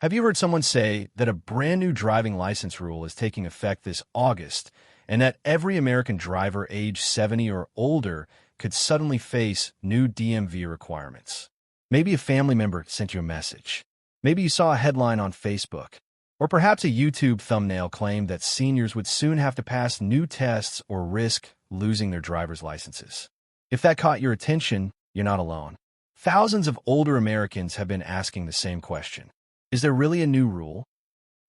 Have you heard someone say that a brand new driving license rule is taking effect this August, and that every American driver age 70 or older could suddenly face new DMV requirements? Maybe a family member sent you a message. Maybe you saw a headline on Facebook. Or perhaps a YouTube thumbnail claimed that seniors would soon have to pass new tests or risk losing their driver's licenses. If that caught your attention, you're not alone. Thousands of older Americans have been asking the same question. Is there really a new rule?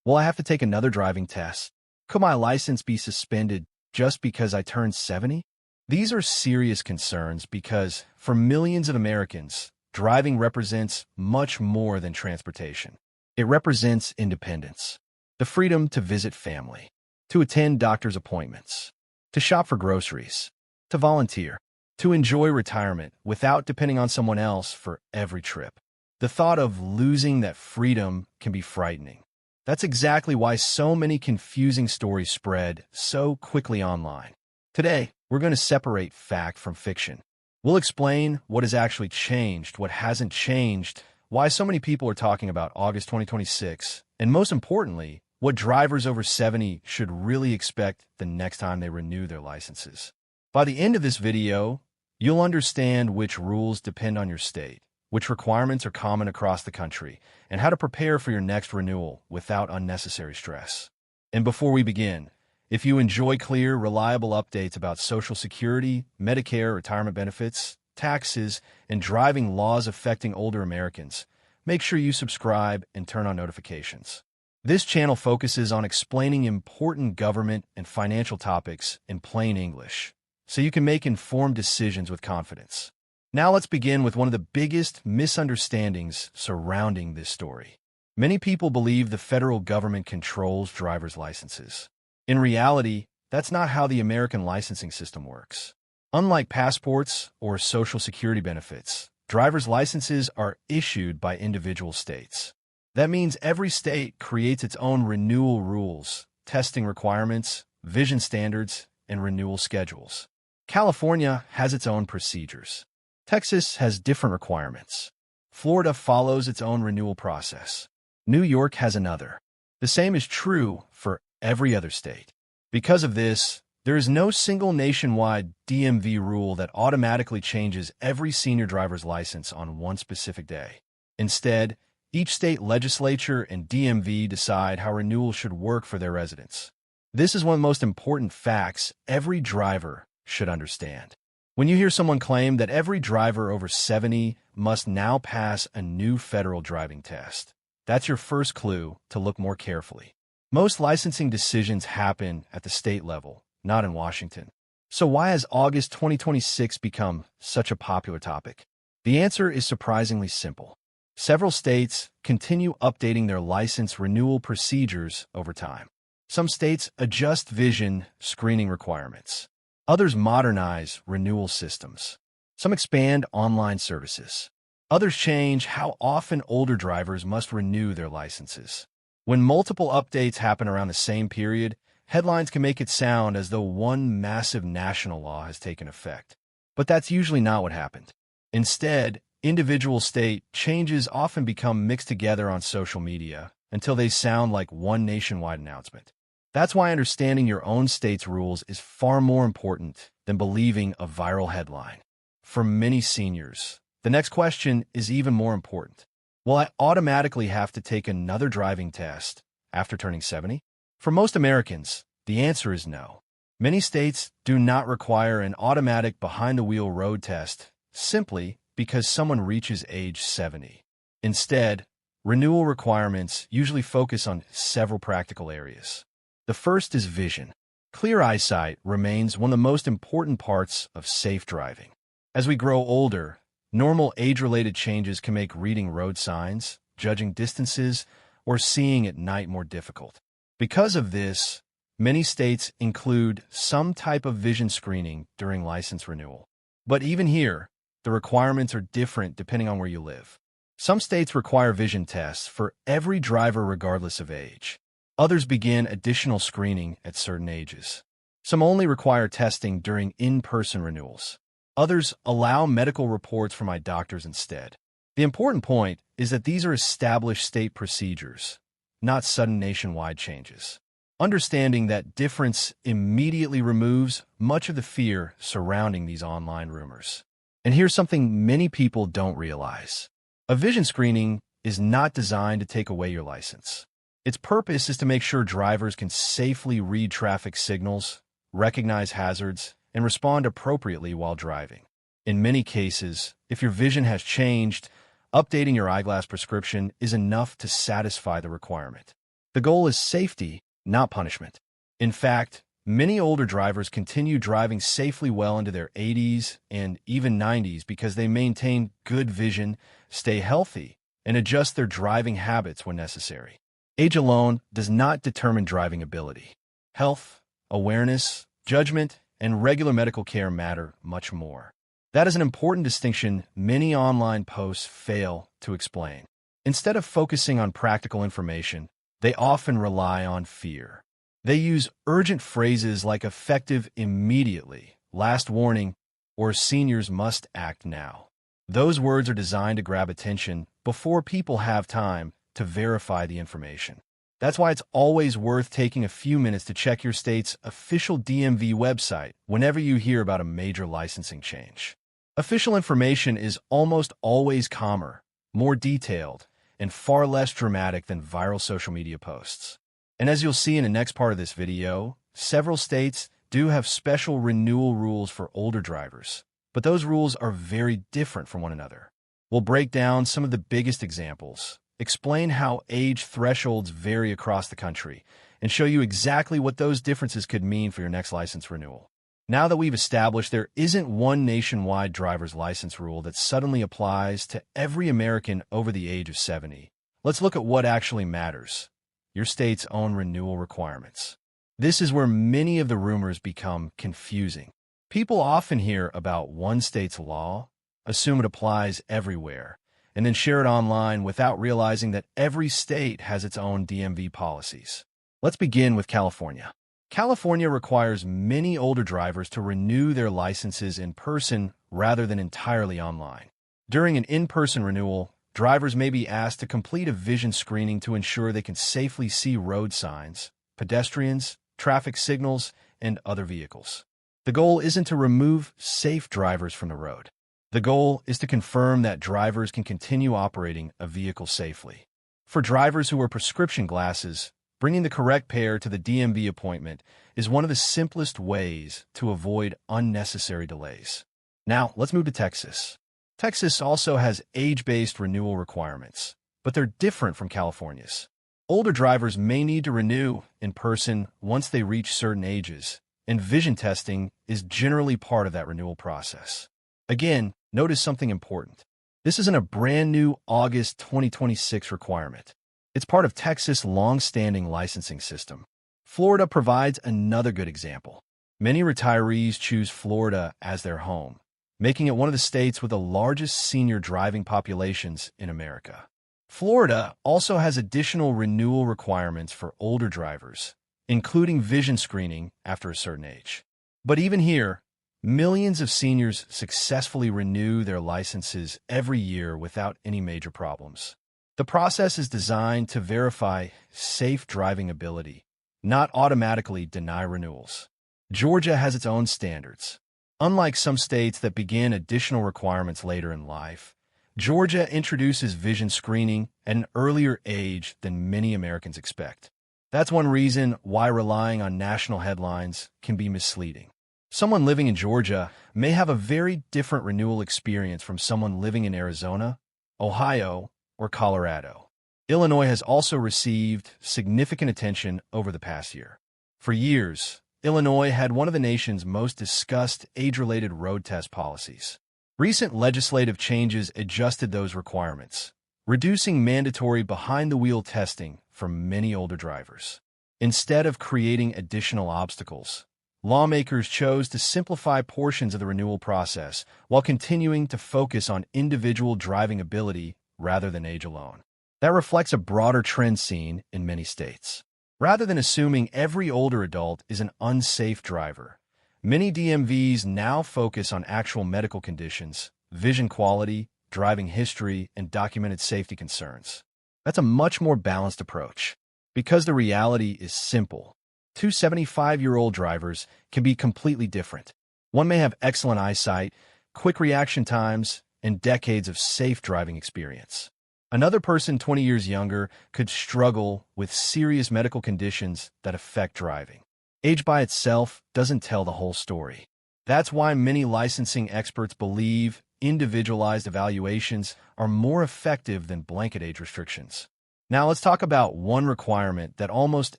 Will I have to take another driving test? Could my license be suspended just because I turned 70? These are serious concerns because, for millions of Americans, driving represents much more than transportation. It represents independence, the freedom to visit family, to attend doctor's appointments, to shop for groceries, to volunteer, to enjoy retirement without depending on someone else for every trip. The thought of losing that freedom can be frightening. That's exactly why so many confusing stories spread so quickly online. Today, we're going to separate fact from fiction. We'll explain what has actually changed, what hasn't changed, why so many people are talking about August 2026, and most importantly, what drivers over 70 should really expect the next time they renew their licenses. By the end of this video, you'll understand which rules depend on your state, which requirements are common across the country, and how to prepare for your next renewal without unnecessary stress. And before we begin, if you enjoy clear, reliable updates about Social Security, Medicare, retirement benefits, taxes, and driving laws affecting older Americans, make sure you subscribe and turn on notifications. This channel focuses on explaining important government and financial topics in plain English, so you can make informed decisions with confidence. Now let's begin with one of the biggest misunderstandings surrounding this story. Many people believe the federal government controls driver's licenses. In reality, that's not how the American licensing system works. Unlike passports or Social Security benefits, driver's licenses are issued by individual states. That means every state creates its own renewal rules, testing requirements, vision standards, and renewal schedules. California has its own procedures. Texas has different requirements. Florida follows its own renewal process. New York has another. The same is true for every other state. Because of this, there is no single nationwide DMV rule that automatically changes every senior driver's license on one specific day. Instead, each state legislature and DMV decide how renewal should work for their residents. This is one of the most important facts every driver should understand. When you hear someone claim that every driver over 70 must now pass a new federal driving test, that's your first clue to look more carefully. Most licensing decisions happen at the state level, not in Washington. So why has August 2026 become such a popular topic? The answer is surprisingly simple. Several states continue updating their license renewal procedures over time. Some states adjust vision screening requirements. Others modernize renewal systems. Some expand online services. Others change how often older drivers must renew their licenses. When multiple updates happen around the same period, headlines can make it sound as though one massive national law has taken effect. But that's usually not what happened. Instead, individual state changes often become mixed together on social media until they sound like one nationwide announcement. That's why understanding your own state's rules is far more important than believing a viral headline. For many seniors, the next question is even more important. Will I automatically have to take another driving test after turning 70? For most Americans, the answer is no. Many states do not require an automatic behind-the-wheel road test simply because someone reaches age 70. Instead, renewal requirements usually focus on several practical areas. The first is vision. Clear eyesight remains one of the most important parts of safe driving. As we grow older, normal age-related changes can make reading road signs, judging distances, or seeing at night more difficult. Because of this, many states include some type of vision screening during license renewal. But even here, the requirements are different depending on where you live. Some states require vision tests for every driver regardless of age. Others begin additional screening at certain ages. Some only require testing during in-person renewals. Others allow medical reports from eye doctors instead. The important point is that these are established state procedures, not sudden nationwide changes. Understanding that difference immediately removes much of the fear surrounding these online rumors. And here's something many people don't realize. A vision screening is not designed to take away your license. Its purpose is to make sure drivers can safely read traffic signals, recognize hazards, and respond appropriately while driving. In many cases, if your vision has changed, updating your eyeglass prescription is enough to satisfy the requirement. The goal is safety, not punishment. In fact, many older drivers continue driving safely well into their 80s and even 90s because they maintain good vision, stay healthy, and adjust their driving habits when necessary. Age alone does not determine driving ability. Health, awareness, judgment, and regular medical care matter much more. That is an important distinction many online posts fail to explain. Instead of focusing on practical information, they often rely on fear. They use urgent phrases like effective immediately, last warning, or seniors must act now. Those words are designed to grab attention before people have time to verify the information. That's why it's always worth taking a few minutes to check your state's official DMV website whenever you hear about a major licensing change. Official information is almost always calmer, more detailed, and far less dramatic than viral social media posts. And as you'll see in the next part of this video, several states do have special renewal rules for older drivers, but those rules are very different from one another. We'll break down some of the biggest examples, explain how age thresholds vary across the country, and show you exactly what those differences could mean for your next license renewal. Now that we've established there isn't one nationwide driver's license rule that suddenly applies to every American over the age of 70, let's look at what actually matters: your state's own renewal requirements. This is where many of the rumors become confusing. People often hear about one state's law, assume it applies everywhere, and then share it online without realizing that every state has its own DMV policies. Let's begin with California. California requires many older drivers to renew their licenses in person rather than entirely online. During an in-person renewal, drivers may be asked to complete a vision screening to ensure they can safely see road signs, pedestrians, traffic signals, and other vehicles. The goal isn't to remove safe drivers from the road. The goal is to confirm that drivers can continue operating a vehicle safely. For drivers who wear prescription glasses, bringing the correct pair to the DMV appointment is one of the simplest ways to avoid unnecessary delays. Now, let's move to Texas. Texas also has age-based renewal requirements, but they're different from California's. Older drivers may need to renew in person once they reach certain ages, and vision testing is generally part of that renewal process. Again, notice something important. This isn't a brand new August 2026 requirement. It's part of Texas' long-standing licensing system. Florida provides another good example. Many retirees choose Florida as their home, making it one of the states with the largest senior driving populations in America. Florida also has additional renewal requirements for older drivers, including vision screening after a certain age. But even here, millions of seniors successfully renew their licenses every year without any major problems. The process is designed to verify safe driving ability, not automatically deny renewals. Georgia has its own standards. Unlike some states that begin additional requirements later in life, Georgia introduces vision screening at an earlier age than many Americans expect. That's one reason why relying on national headlines can be misleading. Someone living in Georgia may have a very different renewal experience from someone living in Arizona, Ohio, or Colorado. Illinois has also received significant attention over the past year. For years, Illinois had one of the nation's most discussed age-related road test policies. Recent legislative changes adjusted those requirements, reducing mandatory behind-the-wheel testing for many older drivers. Instead of creating additional obstacles, lawmakers chose to simplify portions of the renewal process while continuing to focus on individual driving ability rather than age alone. That reflects a broader trend seen in many states. Rather than assuming every older adult is an unsafe driver, many DMVs now focus on actual medical conditions, vision quality, driving history, and documented safety concerns. That's a much more balanced approach. Because the reality is simple. Two 75-year-old drivers can be completely different. One may have excellent eyesight, quick reaction times, and decades of safe driving experience. Another person 20 years younger could struggle with serious medical conditions that affect driving. Age by itself doesn't tell the whole story. That's why many licensing experts believe individualized evaluations are more effective than blanket age restrictions. Now let's talk about one requirement that almost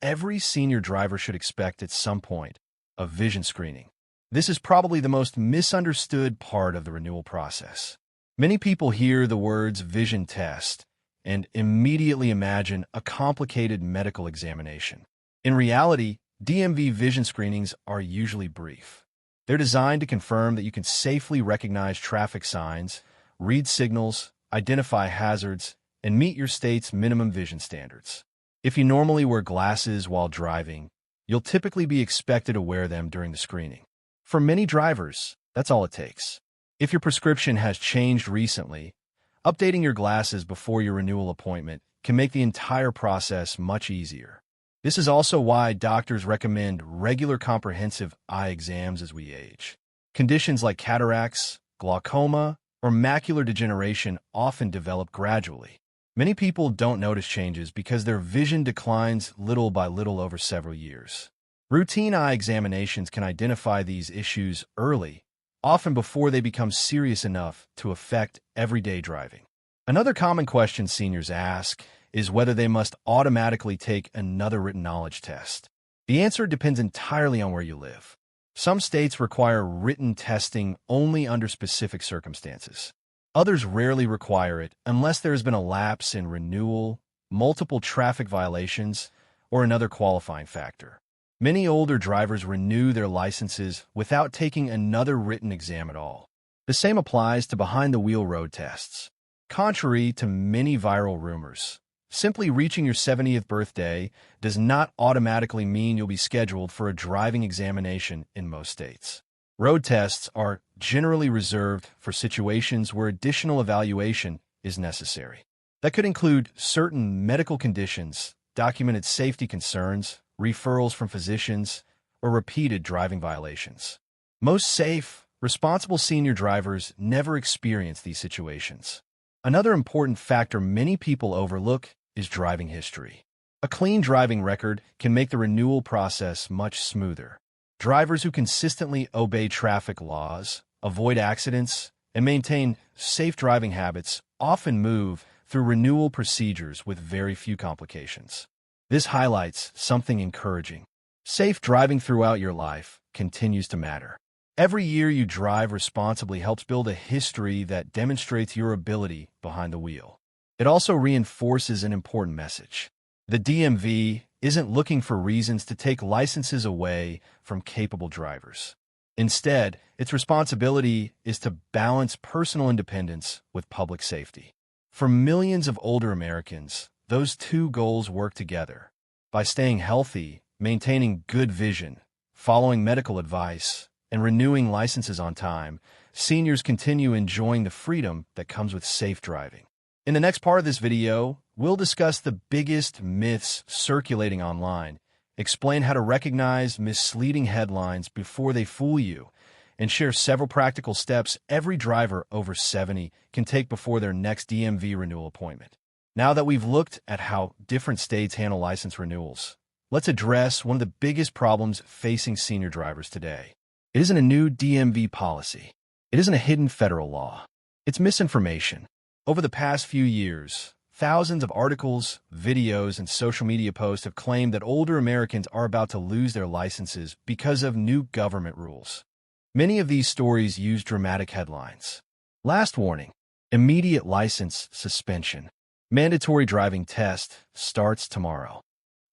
every senior driver should expect at some point: a vision screening. This is probably the most misunderstood part of the renewal process. Many people hear the words vision test and immediately imagine a complicated medical examination. In reality, DMV vision screenings are usually brief. They're designed to confirm that you can safely recognize traffic signs, read signals, identify hazards, and meet your state's minimum vision standards. If you normally wear glasses while driving, you'll typically be expected to wear them during the screening. For many drivers, that's all it takes. If your prescription has changed recently, updating your glasses before your renewal appointment can make the entire process much easier. This is also why doctors recommend regular comprehensive eye exams as we age. Conditions like cataracts, glaucoma, or macular degeneration often develop gradually. Many people don't notice changes because their vision declines little by little over several years. Routine eye examinations can identify these issues early, often before they become serious enough to affect everyday driving. Another common question seniors ask is whether they must automatically take another written knowledge test. The answer depends entirely on where you live. Some states require written testing only under specific circumstances. Others rarely require it unless there has been a lapse in renewal, multiple traffic violations, or another qualifying factor. Many older drivers renew their licenses without taking another written exam at all. The same applies to behind-the-wheel road tests. Contrary to many viral rumors, simply reaching your 70th birthday does not automatically mean you'll be scheduled for a driving examination in most states. Road tests are generally reserved for situations where additional evaluation is necessary. That could include certain medical conditions, documented safety concerns, referrals from physicians, or repeated driving violations. Most safe, responsible senior drivers never experience these situations. Another important factor many people overlook is driving history. A clean driving record can make the renewal process much smoother. Drivers who consistently obey traffic laws, avoid accidents, and maintain safe driving habits often move through renewal procedures with very few complications. This highlights something encouraging. Safe driving throughout your life continues to matter. Every year you drive responsibly helps build a history that demonstrates your ability behind the wheel. It also reinforces an important message. The DMV isn't looking for reasons to take licenses away from capable drivers. Instead, its responsibility is to balance personal independence with public safety. For millions of older Americans, those two goals work together. By staying healthy, maintaining good vision, following medical advice, and renewing licenses on time, seniors continue enjoying the freedom that comes with safe driving. In the next part of this video, we'll discuss the biggest myths circulating online, explain how to recognize misleading headlines before they fool you, and share several practical steps every driver over 70 can take before their next DMV renewal appointment. Now that we've looked at how different states handle license renewals, let's address one of the biggest problems facing senior drivers today. It isn't a new DMV policy. It isn't a hidden federal law. It's misinformation. Over the past few years, thousands of articles, videos, and social media posts have claimed that older Americans are about to lose their licenses because of new government rules. Many of these stories use dramatic headlines. Last warning, immediate license suspension. Mandatory driving test starts tomorrow.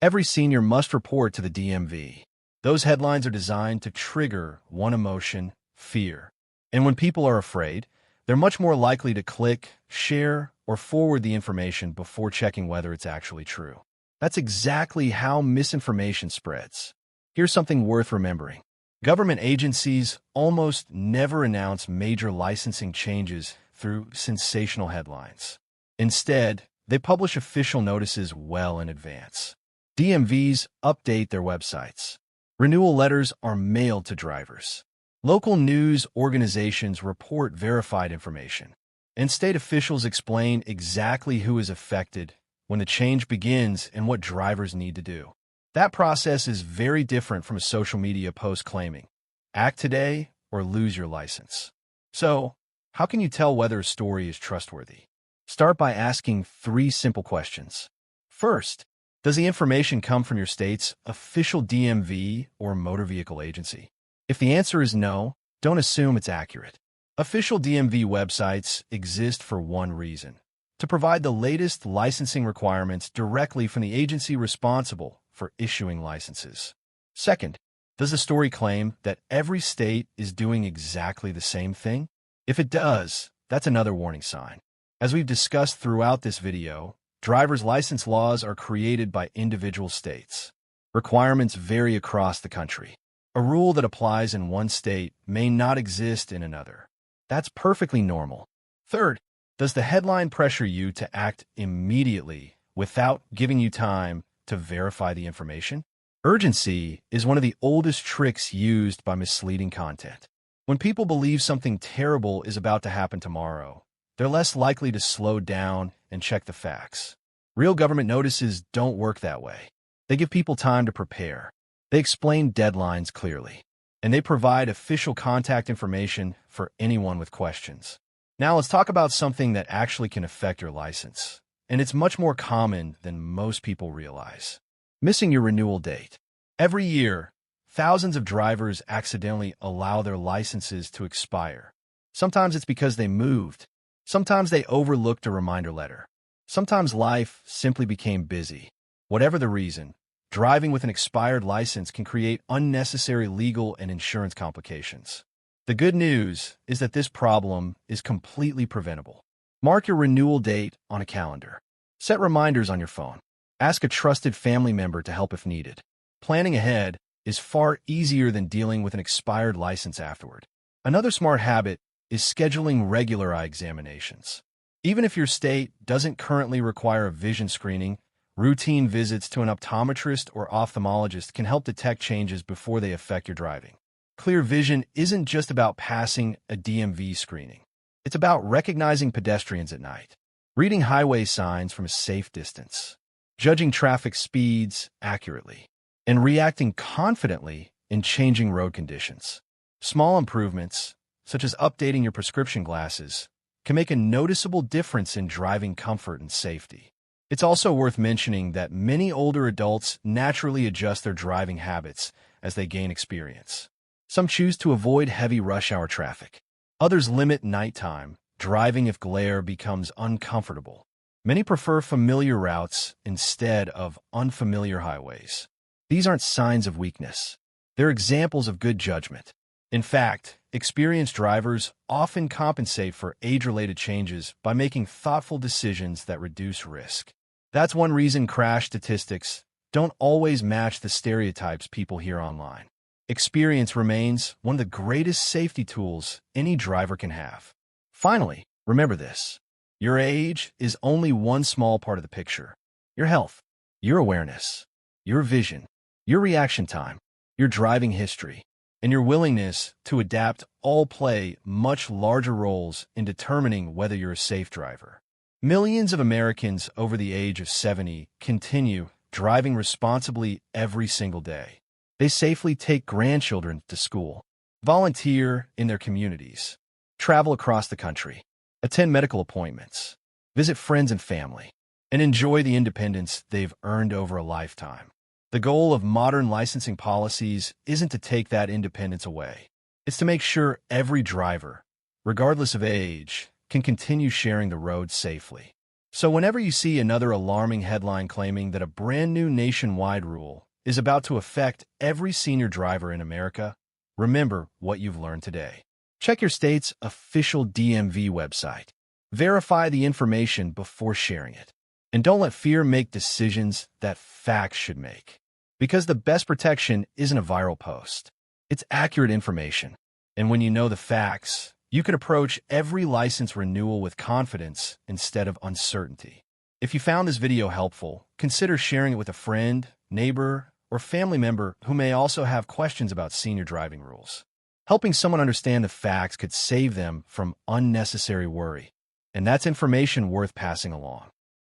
Every senior must report to the DMV. Those headlines are designed to trigger one emotion, fear. And when people are afraid, they're much more likely to click, share, or forward the information before checking whether it's actually true. That's exactly how misinformation spreads. Here's something worth remembering. Government agencies almost never announce major licensing changes through sensational headlines. Instead, they publish official notices well in advance. DMVs update their websites. Renewal letters are mailed to drivers. Local news organizations report verified information. And state officials explain exactly who is affected, when the change begins, and what drivers need to do. That process is very different from a social media post claiming, "Act today or lose your license." So, how can you tell whether a story is trustworthy? Start by asking 3 simple questions. First, does the information come from your state's official DMV or motor vehicle agency? If the answer is no, don't assume it's accurate. Official DMV websites exist for one reason: to provide the latest licensing requirements directly from the agency responsible for issuing licenses. Second, does the story claim that every state is doing exactly the same thing? If it does, that's another warning sign. As we've discussed throughout this video, driver's license laws are created by individual states. Requirements vary across the country. A rule that applies in one state may not exist in another. That's perfectly normal. Third, does the headline pressure you to act immediately without giving you time to verify the information? Urgency is one of the oldest tricks used by misleading content. When people believe something terrible is about to happen tomorrow, they're less likely to slow down and check the facts. Real government notices don't work that way. They give people time to prepare. They explain deadlines clearly, and they provide official contact information for anyone with questions. Now let's talk about something that actually can affect your license, and it's much more common than most people realize. Missing your renewal date. Every year, thousands of drivers accidentally allow their licenses to expire. Sometimes it's because they moved. Sometimes they overlooked a reminder letter. Sometimes life simply became busy. Whatever the reason, driving with an expired license can create unnecessary legal and insurance complications. The good news is that this problem is completely preventable. Mark your renewal date on a calendar. Set reminders on your phone. Ask a trusted family member to help if needed. Planning ahead is far easier than dealing with an expired license afterward. Another smart habit is scheduling regular eye examinations. Even if your state doesn't currently require a vision screening, routine visits to an optometrist or ophthalmologist can help detect changes before they affect your driving. Clear vision isn't just about passing a DMV screening. It's about recognizing pedestrians at night, reading highway signs from a safe distance, judging traffic speeds accurately, and reacting confidently in changing road conditions. Small improvements, such as updating your prescription glasses, can make a noticeable difference in driving comfort and safety. It's also worth mentioning that many older adults naturally adjust their driving habits as they gain experience. Some choose to avoid heavy rush hour traffic. Others limit nighttime driving if glare becomes uncomfortable. Many prefer familiar routes instead of unfamiliar highways. These aren't signs of weakness. They're examples of good judgment. In fact, experienced drivers often compensate for age-related changes by making thoughtful decisions that reduce risk. That's one reason crash statistics don't always match the stereotypes people hear online. Experience remains one of the greatest safety tools any driver can have. Finally, remember this. Your age is only one small part of the picture. Your health, your awareness, your vision, your reaction time, your driving history, and your willingness to adapt all play much larger roles in determining whether you're a safe driver. Millions of Americans over the age of 70 continue driving responsibly every single day. They safely take grandchildren to school, volunteer in their communities, travel across the country, attend medical appointments, visit friends and family, and enjoy the independence they've earned over a lifetime. The goal of modern licensing policies isn't to take that independence away. It's to make sure every driver, regardless of age, can continue sharing the road safely. So whenever you see another alarming headline claiming that a brand new nationwide rule is about to affect every senior driver in America, remember what you've learned today. Check your state's official DMV website. Verify the information before sharing it. And don't let fear make decisions that facts should make. Because the best protection isn't a viral post. It's accurate information. And when you know the facts, You can approach every license renewal with confidence instead of uncertainty. If you found this video helpful, consider sharing it with a friend, neighbor, or family member who may also have questions about senior driving rules. Helping someone understand the facts could save them from unnecessary worry, and that's information worth passing along.